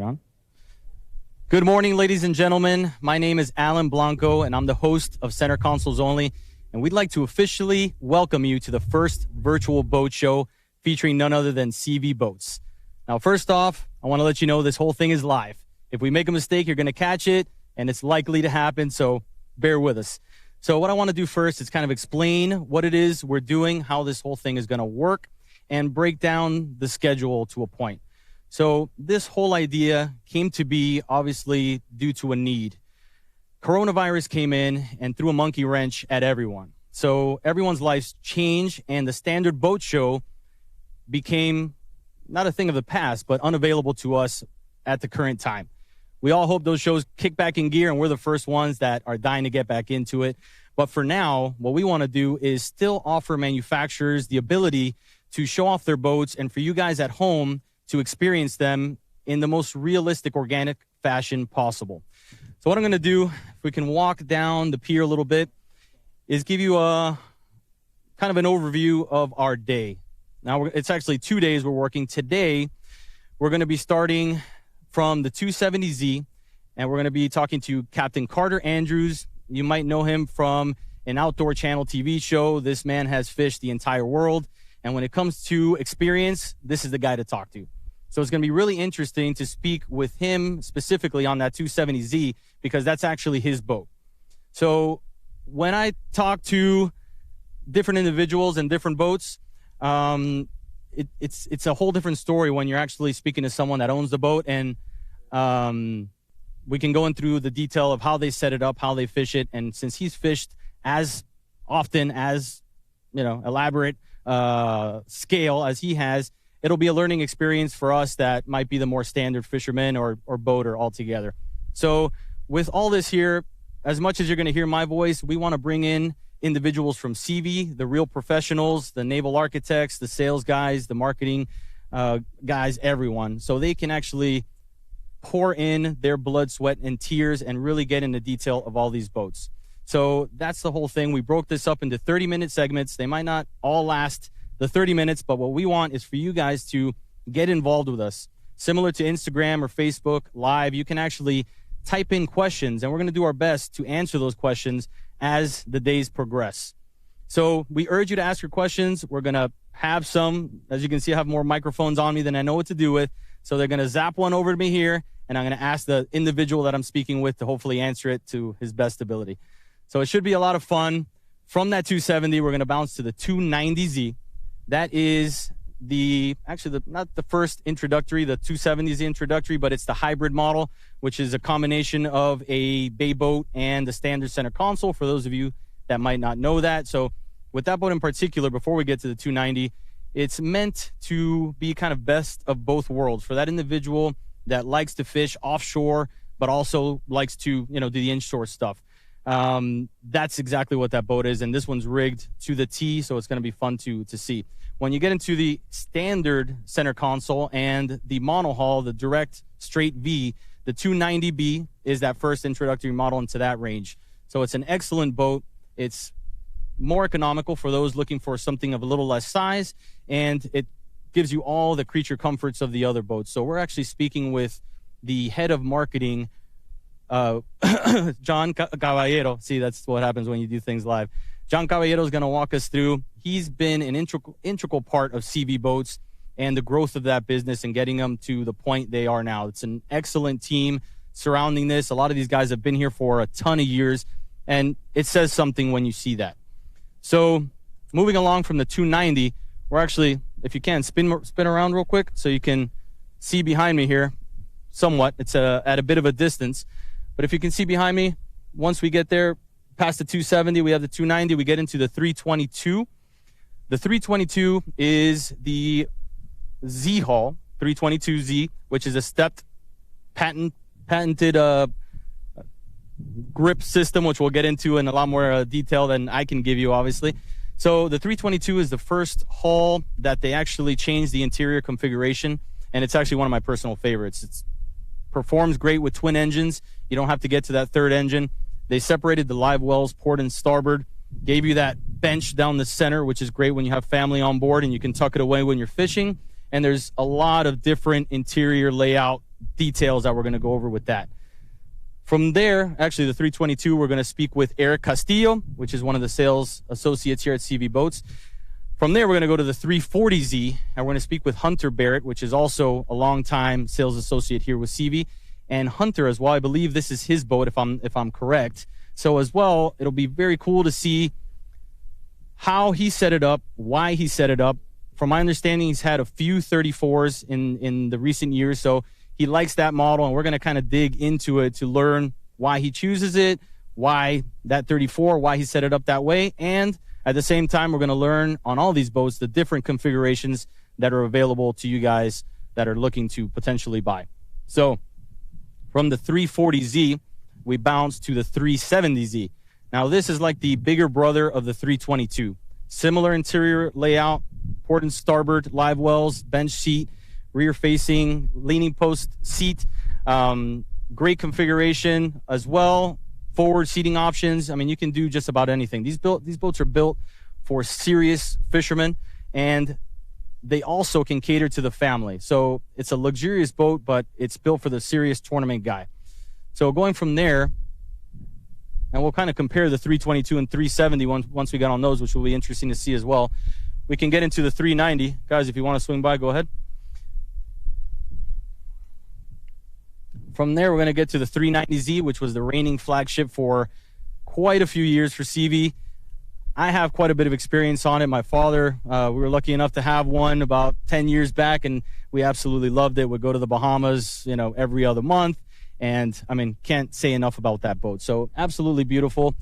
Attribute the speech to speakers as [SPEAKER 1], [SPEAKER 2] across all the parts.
[SPEAKER 1] We're on. Good morning, ladies and gentlemen. My name is Alan Blanco, and I'm the host of Center Consoles Only. And we'd like to officially welcome you to the first virtual boat show featuring none other than SeaVee Boats. Now, first off, I want to let you know this whole thing is live. If we make a mistake, you're going to catch it, and it's likely to happen, so bear with us. So what I want to do first is kind of explain what it is we're doing, how this whole thing is going to work, and break down the schedule to a point. So this whole idea came to be obviously due to a need. Coronavirus came in and threw a monkey wrench at everyone. So everyone's lives changed, and the standard boat show became not a thing of the past, but unavailable to us at the current time. We all hope those shows kick back in gear, and we're the first ones that are dying to get back into it. But for now, what we want to do is still offer manufacturers the ability to show off their boats, and for you guys at home to experience them in the most realistic, organic fashion possible. So what I'm going to do, if we can walk down the pier a little bit, is give you a kind of an overview of our day. Now, it's actually 2 days we're working. Today, we're going to be starting from the 270Z, and we're going to be talking to Captain Carter Andrews. You might know him from an Outdoor Channel TV show. This man has fished the entire world, and when it comes to experience, this is the guy to talk to. So it's going to be really interesting to speak with him specifically on that 270Z because that's actually his boat. So when I talk to different individuals and different boats, it's a whole different story when you're actually speaking to someone that owns the boat, and we can go in through the detail of how they set it up, how they fish it, and since he's fished as often as, elaborate scale as he has, it'll be a learning experience for us that might be the more standard fisherman or boater altogether. So with all this here, as much as you're going to hear my voice, we want to bring in individuals from SeaVee, the real professionals, the naval architects, the sales guys, the marketing guys, everyone, so they can actually pour in their blood, sweat, and tears and really get into detail of all these boats. So that's the whole thing. We broke this up into 30-minute segments. They might not all last the 30 minutes, but what we want is for you guys to get involved with us. Similar to Instagram or Facebook Live, you can actually type in questions, and we're going to do our best to answer those questions as the days progress. So we urge you to ask your questions. We're going to have some, as you can see, I have more microphones on me than I know what to do with. So they're going to zap one over to me here, and I'm going to ask the individual that I'm speaking with to hopefully answer it to his best ability. So it should be a lot of fun. From that 270, we're going to bounce to the 290Z. That is not the first introductory. The 270 is the introductory, but it's the hybrid model, which is a combination of a bay boat and the standard center console, for those of you that might not know that. So with that boat in particular, before we get to the 290, it's meant to be kind of best of both worlds for that individual that likes to fish offshore, but also likes to, do the inshore stuff. That's exactly what that boat is, and this one's rigged to the T, so it's going to be fun to see. When you get into the standard center console and the monohull, the direct straight V, the 290B is that first introductory model into that range. So it's an excellent boat. It's more economical for those looking for something of a little less size, and it gives you all the creature comforts of the other boats. So we're actually speaking with the head of marketing, John Caballero. See, that's what happens when you do things live. John Caballero is going to walk us through. He's been an integral part of SeaVee Boats and the growth of that business and getting them to the point they are now. It's an excellent team surrounding this. A lot of these guys have been here for a ton of years, and it says something when you see that. So moving along from the 290, we're actually, if you can, spin around real quick so you can see behind me here somewhat. It's at a bit of a distance. But if you can see behind me, once we get there, past the 270, we have the 290, we get into the 322. The 322 is the Z hull, 322Z, which is a stepped, patented grip system, which we'll get into in a lot more detail than I can give you, obviously. So the 322 is the first hull that they actually changed the interior configuration, and it's actually one of my personal favorites. It performs great with twin engines. You don't have to get to that third engine. They separated the live wells, port and starboard, gave you that bench down the center, which is great when you have family on board and you can tuck it away when you're fishing. And there's a lot of different interior layout details that we're going to go over with that. From there, actually the 322, we're going to speak with Eric Castillo, which is one of the sales associates here at SeaVee Boats. From there, we're going to go to the 340Z, and we're going to speak with Hunter Barrett, which is also a longtime sales associate here with SeaVee. And Hunter as well, I believe this is his boat, if I'm correct. So as well, it'll be very cool to see how he set it up, why he set it up. From my understanding, he's had a few 34s in the recent years, so he likes that model, and we're going to kind of dig into it to learn why he chooses it, why that 34, why he set it up that way, and at the same time, we're going to learn on all these boats the different configurations that are available to you guys that are looking to potentially buy. So from the 340Z, we bounce to the 370Z. Now, this is like the bigger brother of the 322. Similar interior layout, port and starboard, live wells, bench seat, rear-facing, leaning post seat. Great configuration as well. Forward seating options. I mean, you can do just about anything. These boats are built for serious fishermen, and they also can cater to the family. So it's a luxurious boat, but it's built for the serious tournament guy. So going from there, and we'll kind of compare the 322 and 370 once we get on those, which will be interesting to see as well. We can get into the 390. Guys, if you want to swing by, go ahead. From there, we're going to get to the 390Z, which was the reigning flagship for quite a few years for SeaVee. I have quite a bit of experience on it. My father, we were lucky enough to have one about 10 years back, and we absolutely loved it. We'd go to the Bahamas, every other month. And, I mean, can't say enough about that boat. So, absolutely beautiful.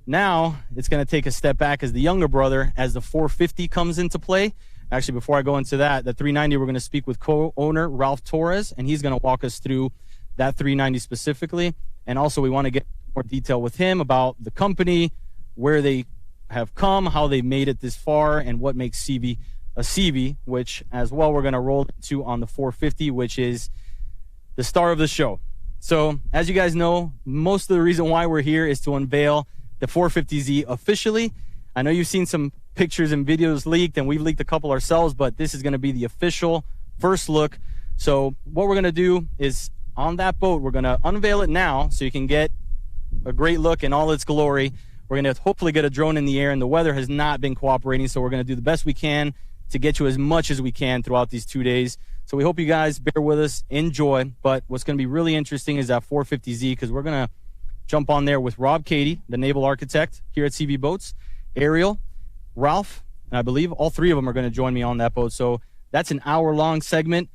[SPEAKER 1] Now, it's going to take a step back as the younger brother, as the 450 comes into play. Actually, before I go into that, the 390, we're going to speak with co-owner Ralph Torres, and he's going to walk us through that 390 specifically. And also, we want to get more detail with him about the company, where they have come, how they made it this far, and what makes SeaVee a SeaVee, which as well we're going to roll into on the 450, which is the star of the show. So, as you guys know, most of the reason why we're here is to unveil the 450Z officially. I know you've seen some pictures and videos leaked, and we've leaked a couple ourselves, but this is going to be the official first look. So what we're going to do is, on that boat, we're going to unveil it now so you can get a great look in all its glory. We're going to hopefully get a drone in the air, and the weather has not been cooperating, so we're going to do the best we can to get you as much as we can throughout these 2 days. So we hope you guys bear with us, enjoy. But what's going to be really interesting is that 450Z, because we're going to jump on there with Rob Cady, the naval architect here at SeaVee Boats, Ariel, Ralph, and I believe all three of them are going to join me on that boat. So that's an hour-long segment,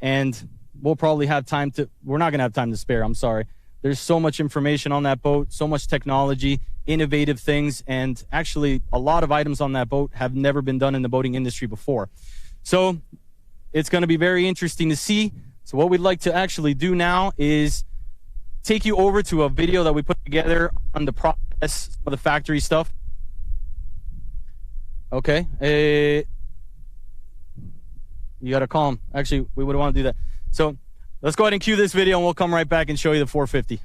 [SPEAKER 1] and we'll probably have time to – we're not going to have time to spare, I'm sorry. There's so much information on that boat, so much technology, innovative things, and actually a lot of items on that boat have never been done in the boating industry before. So it's going to be very interesting to see. So what we'd like to actually do now is take you over to a video that we put together on the process of the factory stuff. Okay. You got to call him. Actually, we would want to do that. So let's go ahead and cue this video, and we'll come right back and show you the 450.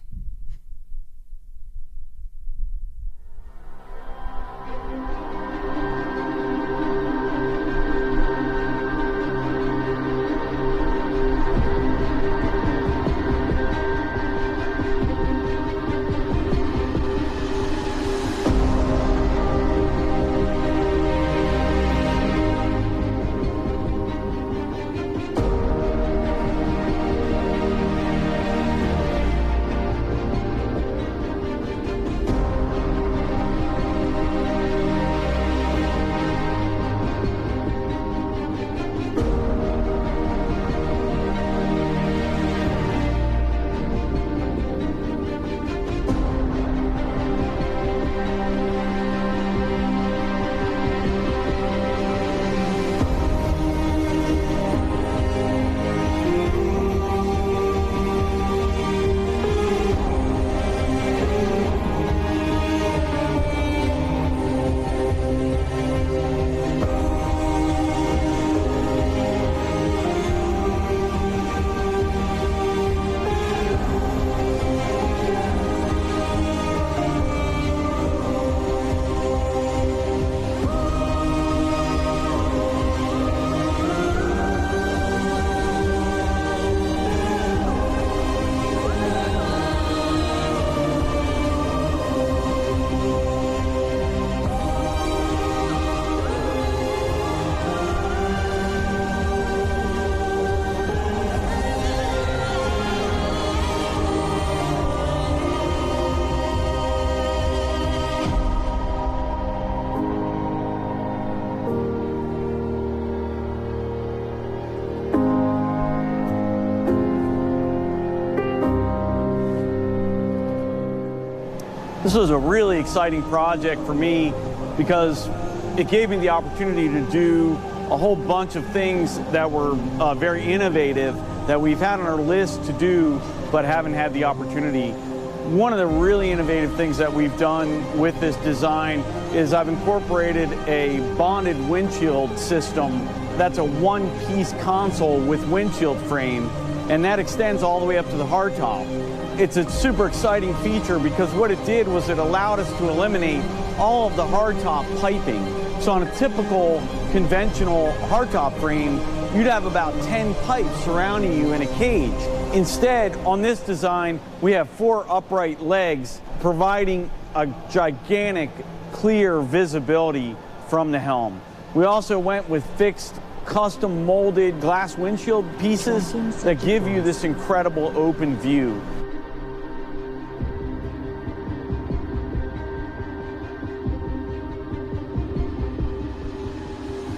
[SPEAKER 2] This was a really exciting project for me because it gave me the opportunity to do a whole bunch of things that were very innovative that we've had on our list to do but haven't had the opportunity. One of the really innovative things that we've done with this design is I've incorporated a bonded windshield system that's a one-piece console with windshield frame, and that extends all the way up to the hardtop. It's a super exciting feature because what it did was it allowed us to eliminate all of the hardtop piping. So on a typical conventional hardtop frame, you'd have about 10 pipes surrounding you in a cage. Instead, on this design, we have 4 upright legs providing a gigantic, clear visibility from the helm. We also went with fixed, custom molded glass windshield pieces that give you this incredible open view.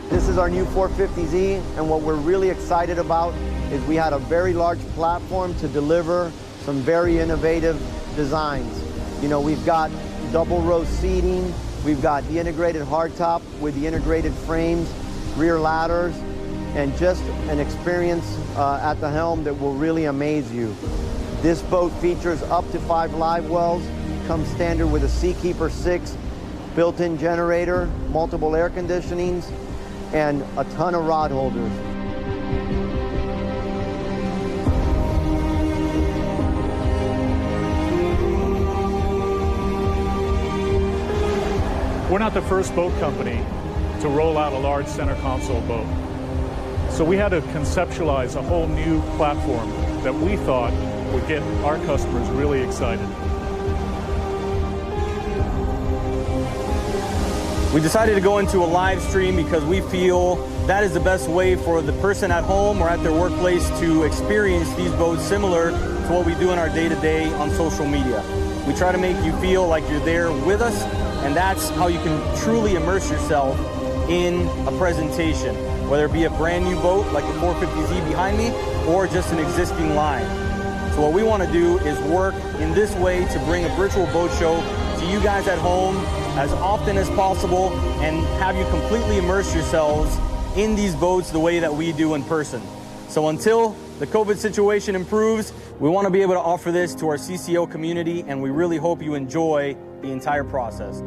[SPEAKER 3] This is our new 450Z, and what we're really excited about is we had a very large platform to deliver some very innovative designs. You know, we've got double row seating, we've got the integrated hardtop with the integrated frames, rear ladders, and just an experience at the helm that will really amaze you. This boat features up to 5 live wells, comes standard with a Seakeeper 6, built-in generator, multiple air conditionings, and a ton of rod holders.
[SPEAKER 4] We're not the first boat company to roll out a large center console boat. So we had to conceptualize a whole new platform that we thought would get our customers really excited.
[SPEAKER 1] We decided to go into a live stream because we feel that is the best way for the person at home or at their workplace to experience these boats similar to what we do in our day-to-day on social media. We try to make you feel like you're there with us, and that's how you can truly immerse yourself in a presentation, whether it be a brand new boat like the 450Z behind me or just an existing line. So what we want to do is work in this way to bring a virtual boat show to you guys at home as often as possible and have you completely immerse yourselves in these boats the way that we do in person. So until the COVID situation improves, we want to be able to offer this to our CCO community, and we really hope you enjoy the entire process.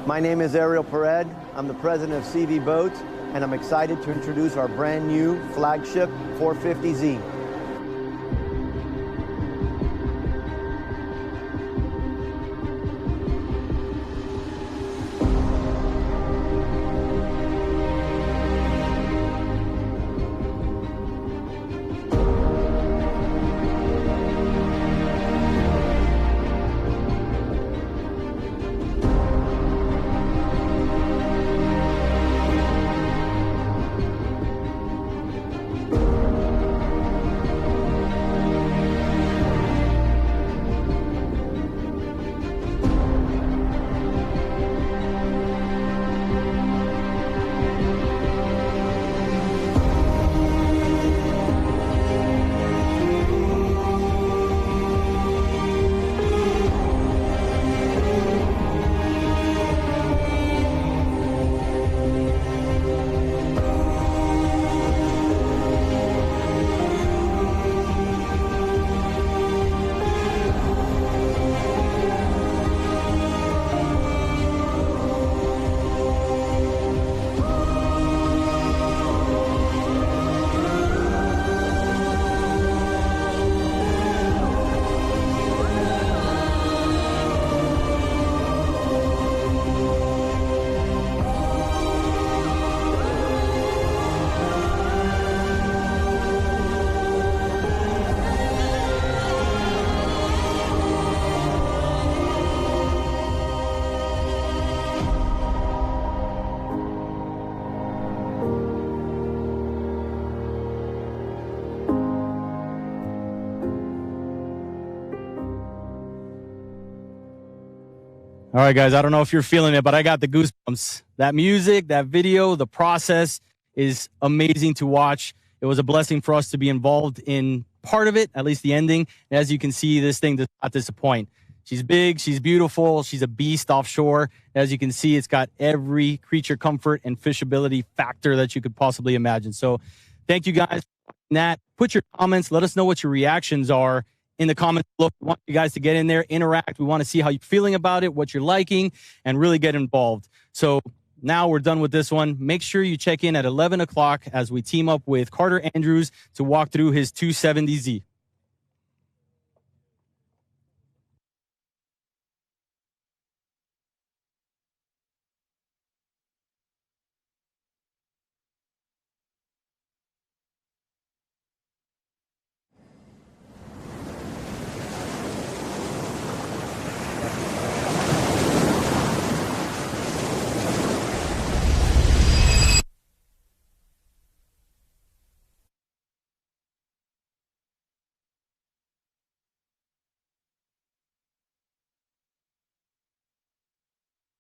[SPEAKER 3] My name is Ariel Pered. I'm the president of SeaVee Boats, and I'm excited to introduce our brand new Flagship 450Z.
[SPEAKER 1] All right, guys, I don't know if you're feeling it, but I got the goosebumps. That music, that video, the process is amazing to watch. It was a blessing for us to be involved in part of it, at least the ending. And as you can see, this thing does not disappoint. She's big, she's beautiful, she's a beast offshore. As you can see, it's got every creature comfort and fishability factor that you could possibly imagine. So thank you guys for that. Put your comments, let us know what your reactions are in the comments below. We want you guys to get in there, interact. We want to see how you're feeling about it, what you're liking, and really get involved. So now we're done with this one. Make sure you check in at 11 o'clock as we team up with Carter Andrews to walk through his 270Z.